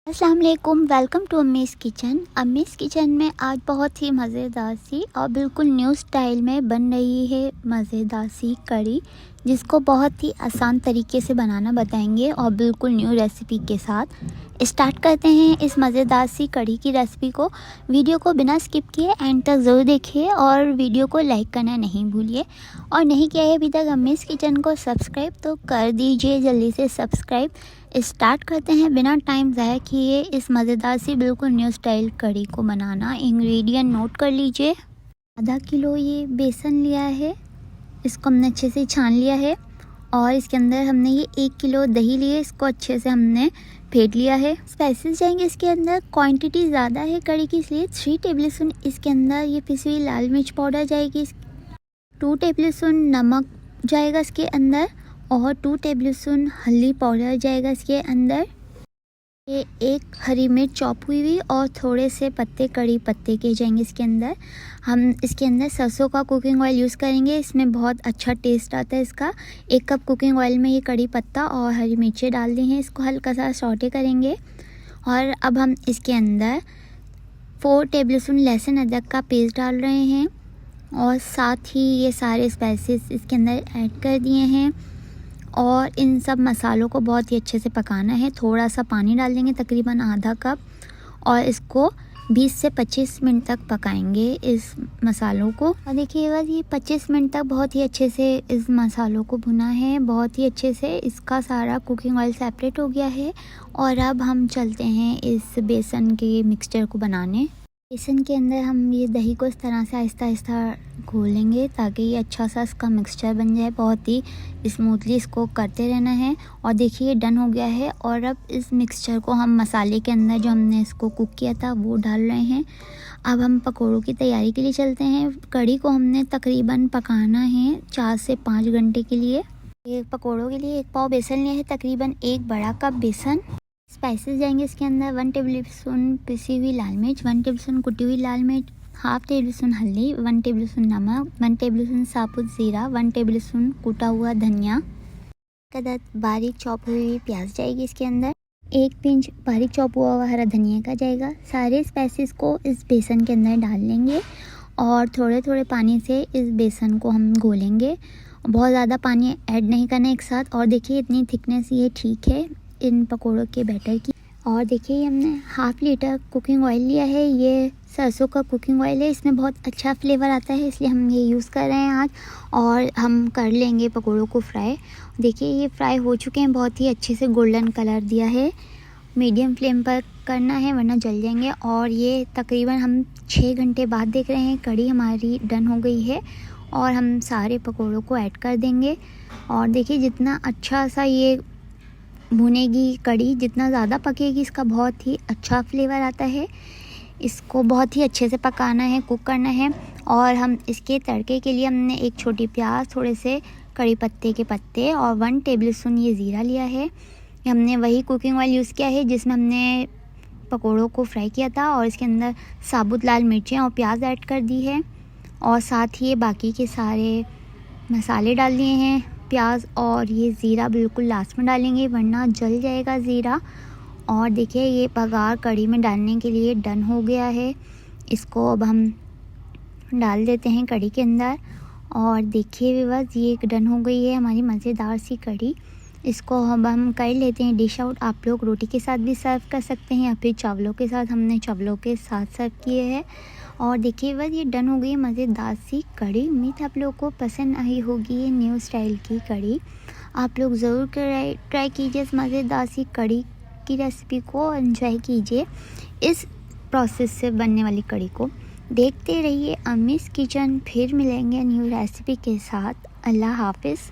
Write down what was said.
अस्सलाम वालेकुम, welcome to अम्मीज़ kitchen. अम्मीज़ kitchen में आज बहुत ही मज़ेदार सी और बिल्कुल न्यू स्टाइल में बन रही है मज़ेदार सी कड़ी, जिसको बहुत ही आसान तरीके से बनाना बताएंगे और बिल्कुल न्यू रेसिपी के साथ। स्टार्ट करते हैं इस मज़ेदार सी कड़ी की रेसिपी को। वीडियो को बिना स्किप किए एंड तक ज़रूर देखिए और वीडियो को लाइक करना नहीं भूलिए। और नहीं किया है अभी तक अम्मीज़ किचन को सब्सक्राइब तो कर दीजिए जल्दी से सब्सक्राइब। स्टार्ट करते हैं बिना टाइम ज़ाया किए इस मज़ेदार सी बिल्कुल न्यू स्टाइल कड़ी को बनाना। इंग्रेडिएंट नोट कर लीजिए। आधा किलो ये बेसन लिया है, इसको हमने अच्छे से छान लिया है। और इसके अंदर हमने ये 1 किलो दही लिए, इसको अच्छे से हमने फेंट लिया है। स्पाइसेस जाएंगे इसके अंदर, क्वांटिटी ज़्यादा है कड़ी की इसलिए 3 टेबल स्पून इसके अंदर ये पिसी हुई लाल मिर्च पाउडर जाएगी, 2 टेबल स्पून नमक जाएगा इसके अंदर और 2 टेबल स्पून हल्दी पाउडर जाएगा इसके अंदर। ये 1 हरी मिर्च चॉप हुई हुई और थोड़े से पत्ते कड़ी पत्ते के जाएंगे इसके अंदर। हम इसके अंदर सरसों का कुकिंग ऑयल यूज़ करेंगे, इसमें बहुत अच्छा टेस्ट आता है इसका। 1 कप कुकिंग ऑयल में ये कड़ी पत्ता और हरी मिर्चें डाल दी हैं, इसको हल्का सा सौटे करेंगे। और अब हम इसके अंदर 4 टेबल स्पून लहसुन अदरक का पेस्ट डाल रहे हैं और साथ ही ये सारे स्पाइसेस इसके अंदर ऐड कर दिए हैं। और इन सब मसालों को बहुत ही अच्छे से पकाना है। थोड़ा सा पानी डाल देंगे, तकरीबन आधा कप, और इसको 20 से 25 मिनट तक पकाएंगे इस मसालों को। और देखिए बस ये 25 मिनट तक बहुत ही अच्छे से इस मसालों को भुना है, बहुत ही अच्छे से इसका सारा कुकिंग ऑयल सेपरेट हो गया है। और अब हम चलते हैं इस बेसन के मिक्सचर को बनाने। बेसन के अंदर हम ये दही को इस तरह से आहिस्ता आहिस्ता घोलेंगे ताकि ये अच्छा सा इसका मिक्सचर बन जाए। बहुत ही स्मूथली इसको करते रहना है। और देखिए ये डन हो गया है। और अब इस मिक्सचर को हम मसाले के अंदर जो हमने इसको कुक किया था वो डाल रहे हैं। अब हम पकौड़ों की तैयारी के लिए चलते हैं। कड़ी को हमने तकरीबन पकाना है 4 से 5 घंटे के लिए। ये पकौड़ों के लिए 1 पाव बेसन लिया है, तकरीबन 1 बड़ा कप बेसन। स्पाइसेस जाएंगे इसके अंदर 1 टेबल स्पून पिसी हुई लाल मिर्च, 1 टेबल स्पून कुटी हुई लाल मिर्च, हाफ टेबल स्पून हल्दी, 1 टेबल स्पून नमक, 1 टेबल स्पून साबुत ज़ीरा, 1 टेबल स्पून कूटा हुआ धनिया, कदर बारीक चॉप हुई प्याज जाएगी इसके अंदर, 1 पिंच बारीक चॉप हुआ हरा धनिया का जाएगा। सारे स्पाइसेस को इस बेसन के अंदर डाल लेंगे और थोड़े थोड़े पानी से इस बेसन को हम घोलेंगे। बहुत ज़्यादा पानी ऐड नहीं करना एक साथ। और देखिए इतनी थिकनेस ये ठीक है इन पकौड़ों के बैटर की। और देखिए हमने हाफ लीटर कुकिंग ऑयल लिया है, ये सरसों का कुकिंग ऑयल है, इसमें बहुत अच्छा फ्लेवर आता है इसलिए हम ये यूज़ कर रहे हैं आज। और हम कर लेंगे पकौड़ों को फ्राई। देखिए ये फ्राई हो चुके हैं, बहुत ही अच्छे से गोल्डन कलर दिया है। मीडियम फ्लेम पर करना है वरना जल जाएंगे। और ये तकरीबन हम 6 घंटे बाद देख रहे हैं कड़ी हमारी डन हो गई है। और हम सारे पकौड़ों को ऐड कर देंगे। और देखिए जितना अच्छा सा ये भुनेगी कड़ी, जितना ज़्यादा पकेगी इसका बहुत ही अच्छा फ्लेवर आता है। इसको बहुत ही अच्छे से पकाना है, कुक करना है। और हम इसके तड़के के लिए हमने 1 छोटी प्याज, थोड़े से कड़ी पत्ते के पत्ते और 1 टेबल स्पून ये ज़ीरा लिया है। हमने वही कुकिंग ऑयल यूज़ किया है जिसमें हमने पकौड़ों को फ्राई किया था। और इसके अंदर साबुत लाल मिर्चें और प्याज ऐड कर दी है। और साथ ही ये बाकी के सारे मसाले डाल दिए हैं। प्याज और ये ज़ीरा बिल्कुल लास्ट में डालेंगे वरना जल जाएगा ज़ीरा। और देखिए ये बघार कड़ी में डालने के लिए डन हो गया है। इसको अब हम डाल देते हैं कड़ी के अंदर। और देखिए बस ये डन हो गई है हमारी मज़ेदार सी कड़ी। इसको अब हम कर लेते हैं डिश आउट। आप लोग रोटी के साथ भी सर्व कर सकते हैं या फिर चावलों के साथ, हमने चावलों के साथ सर्व किए हैं। और देखिए बस ये डन हो गई मज़ेदार सी कड़ी। उम्मीद आप लोगों को पसंद आई होगी ये न्यू स्टाइल की कड़ी। आप लोग ज़रूर ट्राई कीजिए इस मज़ेदार सी कड़ी की रेसिपी को, एंजॉय कीजिए इस प्रोसेस से बनने वाली कड़ी को। देखते रहिए अम्मीज़ किचन। फिर मिलेंगे न्यू रेसिपी के साथ। अल्लाह हाफिज़।